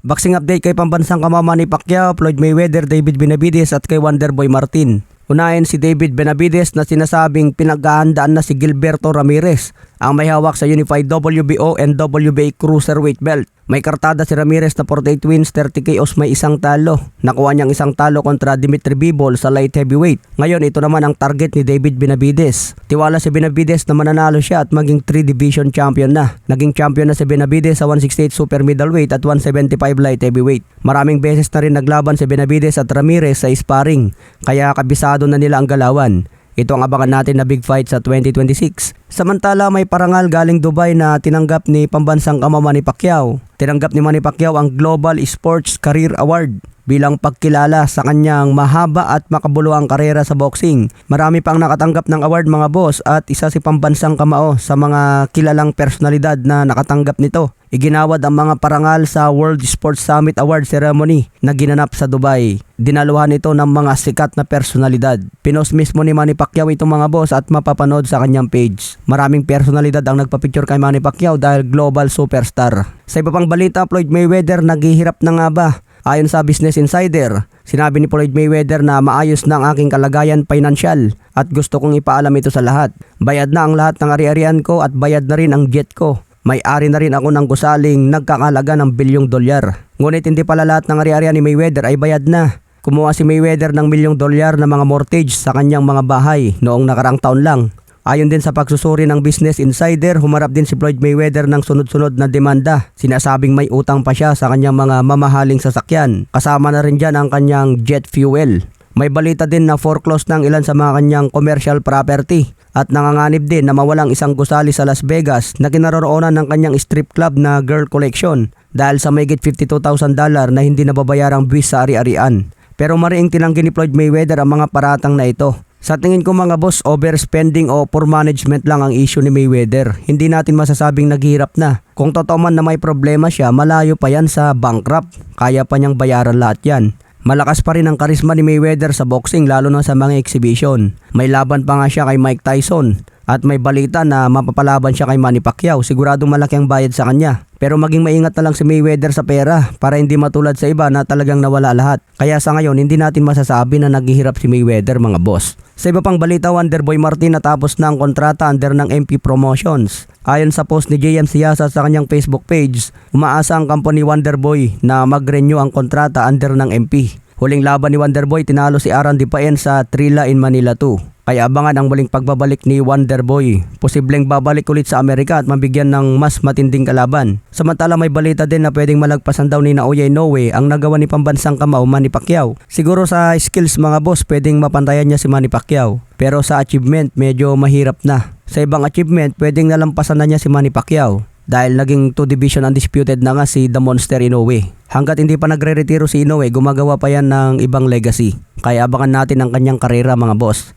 Boxing update kay pambansang kamama ni Pacquiao, Floyd Mayweather, David Benavidez at kay Wonderboy Martin. Unahin si David Benavidez na sinasabing pinaghahandaan na si Gilberto Ramirez ang may hawak sa Unified WBO and WBA Cruiserweight belt. May kartada si Ramirez na 48 wins, 30 KOs, may isang talo. Nakuha niyang isang talo kontra Dimitri Bivol sa light heavyweight. Ngayon ito naman ang target ni David Benavidez. Tiwala si Benavidez na mananalo siya at maging 3 division champion na. Naging champion na si Benavidez sa 168 super middleweight at 175 light heavyweight. Maraming beses na rin naglaban si Benavidez at Ramirez sa sparring, kaya kabisado na nila ang galawan. Ito ang abangan natin na big fight sa 2026. Samantala, may parangal galing Dubai na tinanggap ni pambansang kamama ni Pacquiao. Tinanggap ni Manny Pacquiao ang Global Sports Career Award bilang pagkilala sa kanyang mahaba at makabuluhang karera sa boxing. Marami pang nakatanggap ng award mga boss at isa si pambansang kamao sa mga kilalang personalidad na nakatanggap nito. Iginawad ang mga parangal sa World Sports Summit Award Ceremony na ginanap sa Dubai. Dinaluhan ito ng mga sikat na personalidad. Pinost mismo ni Manny Pacquiao itong mga boss at mapapanood sa kanyang page. Maraming personalidad ang nagpapicture kay Manny Pacquiao dahil global superstar. Sa iba pang balita, Floyd Mayweather naghihirap na nga ba? Ayon sa Business Insider, sinabi ni Floyd Mayweather na maayos na ang aking kalagayan financial at gusto kong ipaalam ito sa lahat. Bayad na ang lahat ng ari-arian ko at bayad na rin ang jet ko. May-ari na rin ako ng gusaling nagkakalaga ng $1 billion. Ngunit hindi pala lahat ng ari-arian ni Mayweather ay bayad na. Kumuha si Mayweather ng $1 million na mga mortgage sa kanyang mga bahay noong nakarang taon lang. Ayon din sa pagsusuri ng Business Insider, humarap din si Floyd Mayweather ng sunod-sunod na demanda. Sinasabing may utang pa siya sa kanyang mga mamahaling sasakyan. Kasama na rin dyan ang kanyang jet fuel. May balita din na foreclose ng ilan sa mga kanyang commercial property at nanganganib din na mawalang isang gusali sa Las Vegas na kinaroroonan ng kanyang strip club na Girl Collection dahil sa mahigit $52,000 na hindi nababayarang buwis sa ari-arian. Pero mariing tinanggi ni Floyd Mayweather ang mga paratang na ito. Sa tingin ko mga boss, overspending o poor management lang ang issue ni Mayweather. Hindi natin masasabing naghihirap na. Kung totoo man na may problema siya, malayo pa yan sa bankrupt. Kaya pa niyang bayaran lahat yan. Malakas pa rin ang karisma ni Mayweather sa boxing lalo na sa mga exhibition. May laban pa nga siya kay Mike Tyson. At may balita na mapapalaban siya kay Manny Pacquiao. Siguradong malaki ang bayad sa kanya. Pero maging maingat na lang si Mayweather sa pera para hindi matulad sa iba na talagang nawala lahat. Kaya sa ngayon hindi natin masasabi na naghihirap si Mayweather mga boss. Sa iba pang balita, Wonderboy Martin natapos na ang kontrata under ng MP Promotions. Ayon sa post ni JM Siasa sa kanyang Facebook page, umaasa ang kampo ni Wonderboy na mag-renew ang kontrata under ng MP. Huling laban ni Wonderboy, tinalo si Aran Dipaen sa Trilla in Manila 2. Kaya abangan ang muling pagbabalik ni Wonderboy. Posibleng babalik ulit sa Amerika at mabigyan ng mas matinding kalaban. Samantala may balita din na pwedeng malagpasan daw ni Naoya Inoue ang nagawa ni pambansang kamao Manny Pacquiao. Siguro sa skills mga boss pwedeng mapantayan niya si Manny Pacquiao. Pero sa achievement medyo mahirap na. Sa ibang achievement pwedeng nalampasan na niya si Manny Pacquiao. Dahil naging 2 division undisputed na nga si The Monster Inoue. Hanggat hindi pa nagre-retiro si Inoue, gumagawa pa yan ng ibang legacy. Kaya abangan natin ang kanyang karera mga boss.